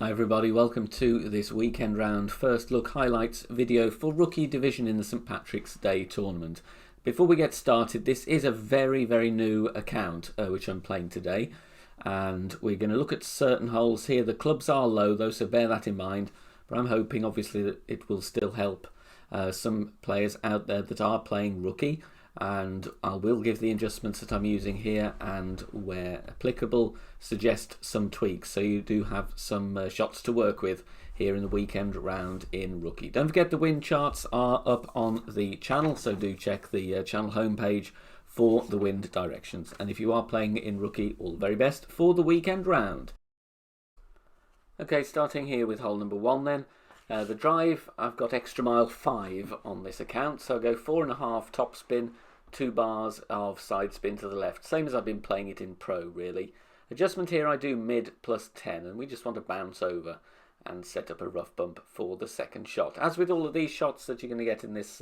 Hi everybody, welcome to this weekend round first look highlights video for Rookie Division in the St Patrick's Day tournament. Before we get started, this is a very new account which I'm playing today, and we're going to look at certain holes here. The clubs are low though, so bear that in mind, but I'm hoping obviously that it will still help some players out there that are playing rookie, and I will give the adjustments that I'm using here and where applicable suggest some tweaks, so you do have some shots to work with here in the weekend round in rookie. Don't forget the win charts are up on the channel, so do check the channel homepage for the wind directions, and if you are playing in rookie, all the very best for the weekend round. Okay, starting here with hole number 1 then. The drive, I've got extra mile 5 on this account, so I'll go 4.5 top spin, 2 bars of side spin to the left, same as I've been playing it in pro really. Adjustment here, I do mid plus 10, and we just want to bounce over and set up a rough bump for the second shot. As with all of these shots that you're going to get in this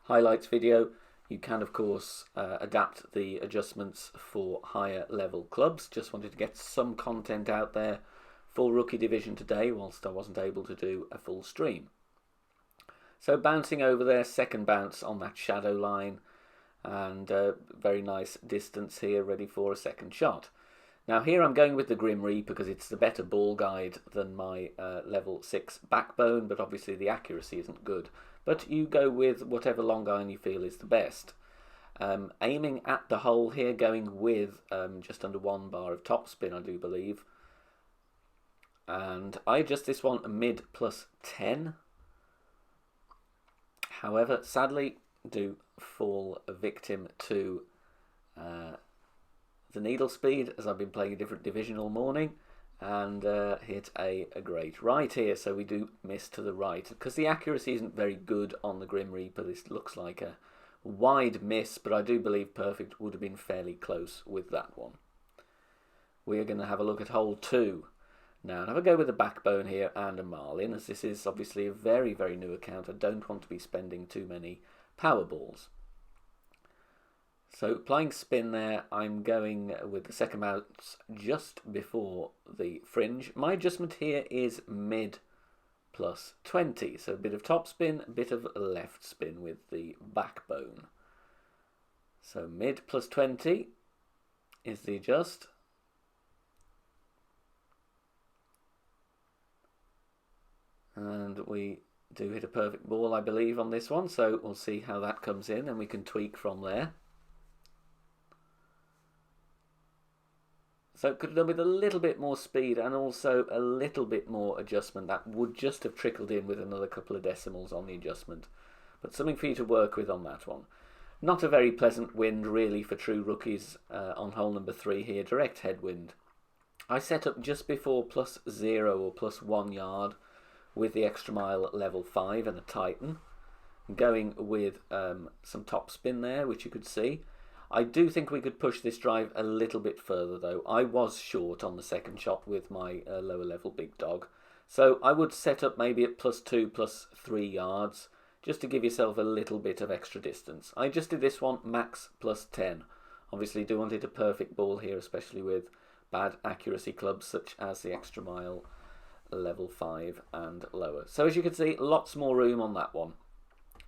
highlights video, you can of course adapt the adjustments for higher level clubs. Just wanted to get some content out there for Rookie Division today whilst I wasn't able to do a full stream. So bouncing over there, second bounce on that shadow line, and very nice distance here, ready for a second shot. Now here I'm going with the Grim Reaper because it's the better ball guide than my level 6 backbone, but obviously the accuracy isn't good. But you go with whatever long iron you feel is the best. Aiming at the hole here, going with just under 1 bar of topspin, I do believe. And I adjust this one mid plus 10. However, sadly, do fall a victim to the needle speed, as I've been playing a different division all morning, and hit a great right here, so we do miss to the right. Because the accuracy isn't very good on the Grim Reaper, this looks like a wide miss, but I do believe perfect would have been fairly close with that one. We are going to have a look at hole 2. Now, and have a go with a backbone here and a marlin, as this is obviously a very new account. I don't want to be spending too many power balls. So applying spin there, I'm going with the second bounce just before the fringe. My adjustment here is mid plus 20, so a bit of top spin, a bit of left spin with the backbone. So mid plus 20 is the adjust. And we do hit a perfect ball, I believe, on this one, so we'll see how that comes in and we can tweak from there. So it could have done with a little bit more speed and also a little bit more adjustment. That would just have trickled in with another couple of decimals on the adjustment. But something for you to work with on that one. Not a very pleasant wind really for true rookies on hole number 3 here, direct headwind. I set up just before plus 0 or plus 1 yard with the extra mile level 5 and a Titan, going with some top spin there, which you could see. I do think we could push this drive a little bit further though. I was short on the second shot with my lower level big dog, so I would set up maybe at plus 2, plus 3 yards, just to give yourself a little bit of extra distance. I just did this one max plus 10. Obviously do want it a perfect ball here, especially with bad accuracy clubs such as the extra mile level 5 and lower. So as you can see, lots more room on that one,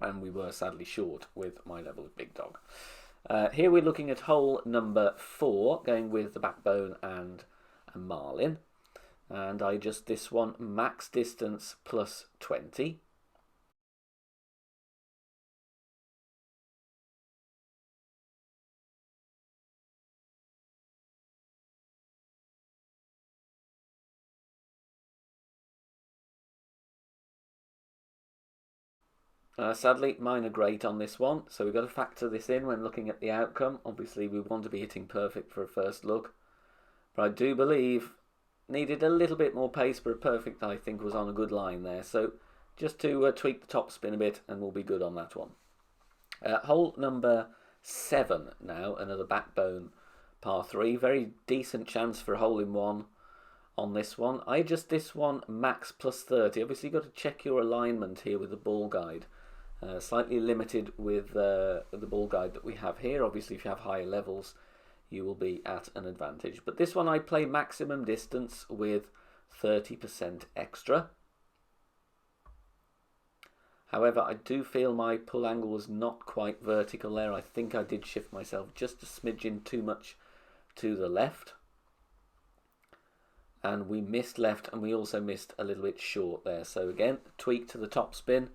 and we were sadly short with my level of big dog. Here we're looking at hole number 4, going with the backbone and a marlin, and I adjust this one max distance plus 20. Sadly, mine are great on this one, so we've got to factor this in when looking at the outcome. Obviously, we want to be hitting perfect for a first look, but I do believe needed a little bit more pace, but a perfect I think was on a good line there. So just to tweak the top spin a bit and we'll be good on that one. Hole number 7 now, another backbone par 3. Very decent chance for a hole in one on this one. I adjust this one max plus 30. Obviously you've got to check your alignment here with the ball guide. Slightly limited with the ball guide that we have here. Obviously if you have higher levels you will be at an advantage. But this one I play maximum distance with 30% extra. However, I do feel my pull angle was not quite vertical there. I think I did shift myself just a smidgen too much to the left. And we missed left, and we also missed a little bit short there. So again, tweak to the top spin,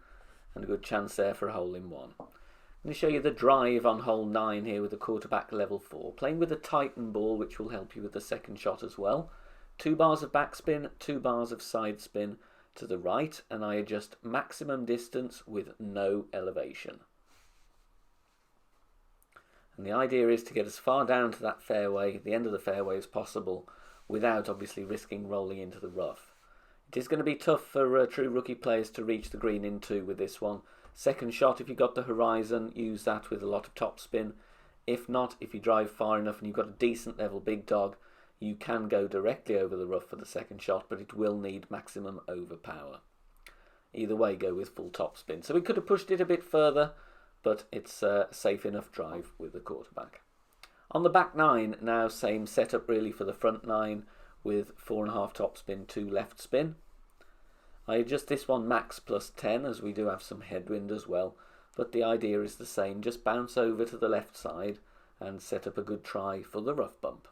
and a good chance there for a hole in one. I'm going to show you the drive on hole 9 here with the quarterback level 4. Playing with a Titan ball, which will help you with the second shot as well. 2 bars of backspin, 2 bars of side spin to the right, and I adjust maximum distance with no elevation. And the idea is to get as far down to that fairway, the end of the fairway, as possible, without obviously risking rolling into the rough. It is going to be tough for true rookie players to reach the green in 2 with this one. Second shot, if you've got the horizon, use that with a lot of topspin. If not, if you drive far enough and you've got a decent level big dog, you can go directly over the rough for the second shot, but it will need maximum overpower. Either way, go with full topspin. So we could have pushed it a bit further, but it's a safe enough drive with the quarterback. On the back 9, now same setup really for the front 9 with 4.5 topspin, 2 left spin. I adjust this one max plus 10 as we do have some headwind as well, but the idea is the same. Just bounce over to the left side and set up a good try for the rough bump.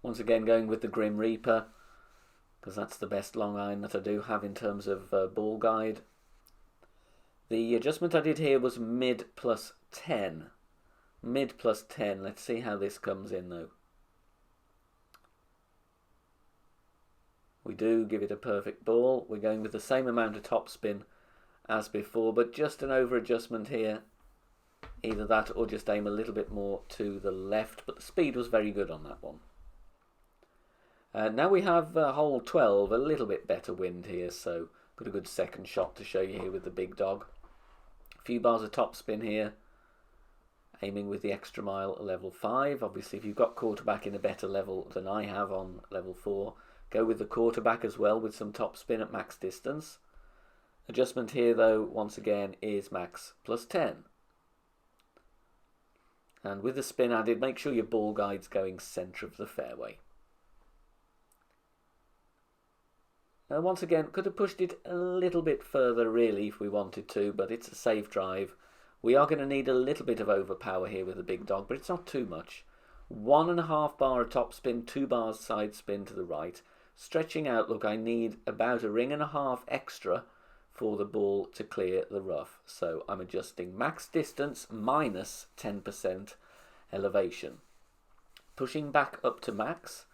Once again going with the Grim Reaper, because that's the best long iron that I do have in terms of ball guide. The adjustment I did here was mid plus 10. Mid plus 10. Let's see how this comes in though. We do give it a perfect ball. We're going with the same amount of topspin as before, but just an over adjustment here. Either that or just aim a little bit more to the left, but the speed was very good on that one. Now we have hole 12, a little bit better wind here, so got a good second shot to show you here with the big dog. A few bars of topspin here, aiming with the extra mile level 5. Obviously, if you've got quarterback in a better level than I have on level 4, go with the quarterback as well with some topspin at max distance. Adjustment here, though, once again, is max plus 10. And with the spin added, make sure your ball guide's going centre of the fairway. Once again, could have pushed it a little bit further really if we wanted to, but it's a safe drive. We are going to need a little bit of overpower here with the big dog, but it's not too much. 1.5 bar of topspin, 2 bars side spin to the right. Stretching out, look, I need about 1.5 rings extra for the ball to clear the rough. So I'm adjusting max distance minus 10% elevation. Pushing back up to max.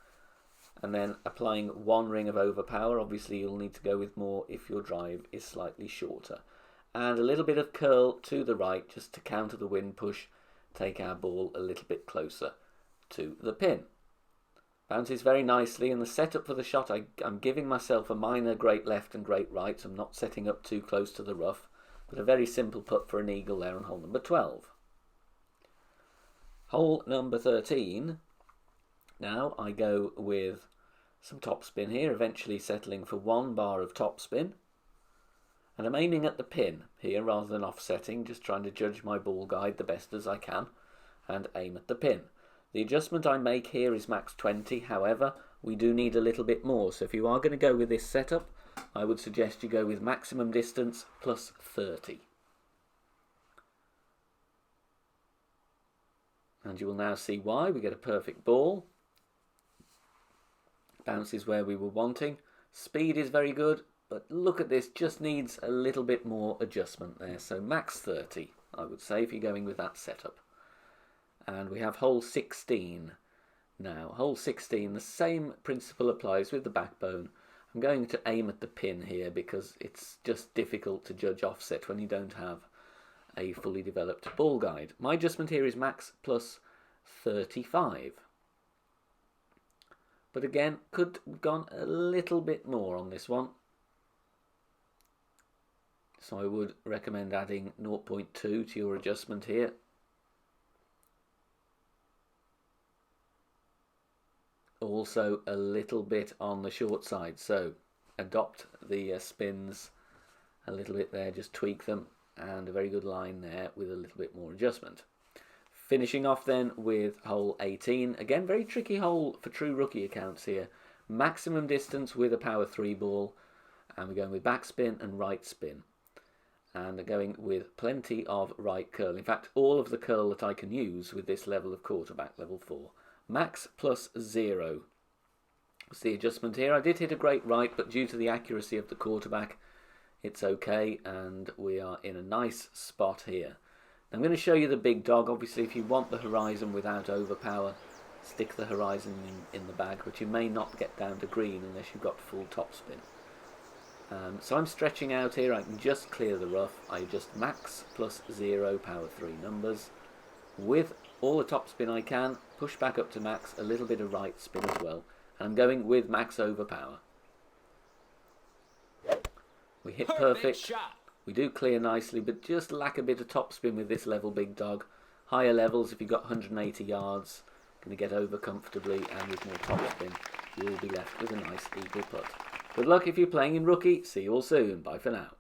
And then applying 1 ring of overpower. Obviously you'll need to go with more if your drive is slightly shorter. And a little bit of curl to the right just to counter the wind push, take our ball a little bit closer to the pin. Bounces very nicely, and the setup for the shot, I'm giving myself a minor great left and great right, so I'm not setting up too close to the rough, but a very simple putt for an eagle there on hole number 12. Hole number 13. Now I go with some topspin here, eventually settling for 1 bar of topspin. And I'm aiming at the pin here rather than offsetting, just trying to judge my ball guide the best as I can and aim at the pin. The adjustment I make here is max 20, however, we do need a little bit more. So if you are going to go with this setup, I would suggest you go with maximum distance plus 30. And you will now see why. We get a perfect ball. Bounces where we were wanting. Speed is very good, but look at this, just needs a little bit more adjustment there. So max 30, I would say, if you're going with that setup. And we have hole 16 now. Hole 16, the same principle applies with the backbone. I'm going to aim at the pin here because it's just difficult to judge offset when you don't have a fully developed ball guide. My adjustment here is max plus 35. But again, could have gone a little bit more on this one. So I would recommend adding 0.2 to your adjustment here. also a little bit on the short side, so adopt the spins a little bit there, just tweak them, and a very good line there with a little bit more adjustment. Finishing off then with hole 18, again very tricky hole for true rookie accounts here. Maximum distance with a power 3 ball, and we're going with backspin and right spin, and going with plenty of right curl. In fact, all of the curl that I can use with this level of quarterback, level 4. Max plus 0 was the adjustment here. I did hit a great right, but due to the accuracy of the quarterback, it's okay, and we are in a nice spot here. I'm going to show you the big dog. Obviously, if you want the horizon without overpower, stick the horizon in the bag, but you may not get down to green unless you've got full topspin. So I'm stretching out here. I can just clear the rough. I adjust max plus 0, power 3 numbers. With all the topspin I can, push back up to max, a little bit of right spin as well. And I'm going with max overpower. We hit perfect. We do clear nicely, but just lack a bit of topspin with this level big dog. Higher levels, if you've got 180 yards, going to get over comfortably, and with more topspin, you will be left with a nice eagle putt. Good luck if you're playing in rookie. See you all soon. Bye for now.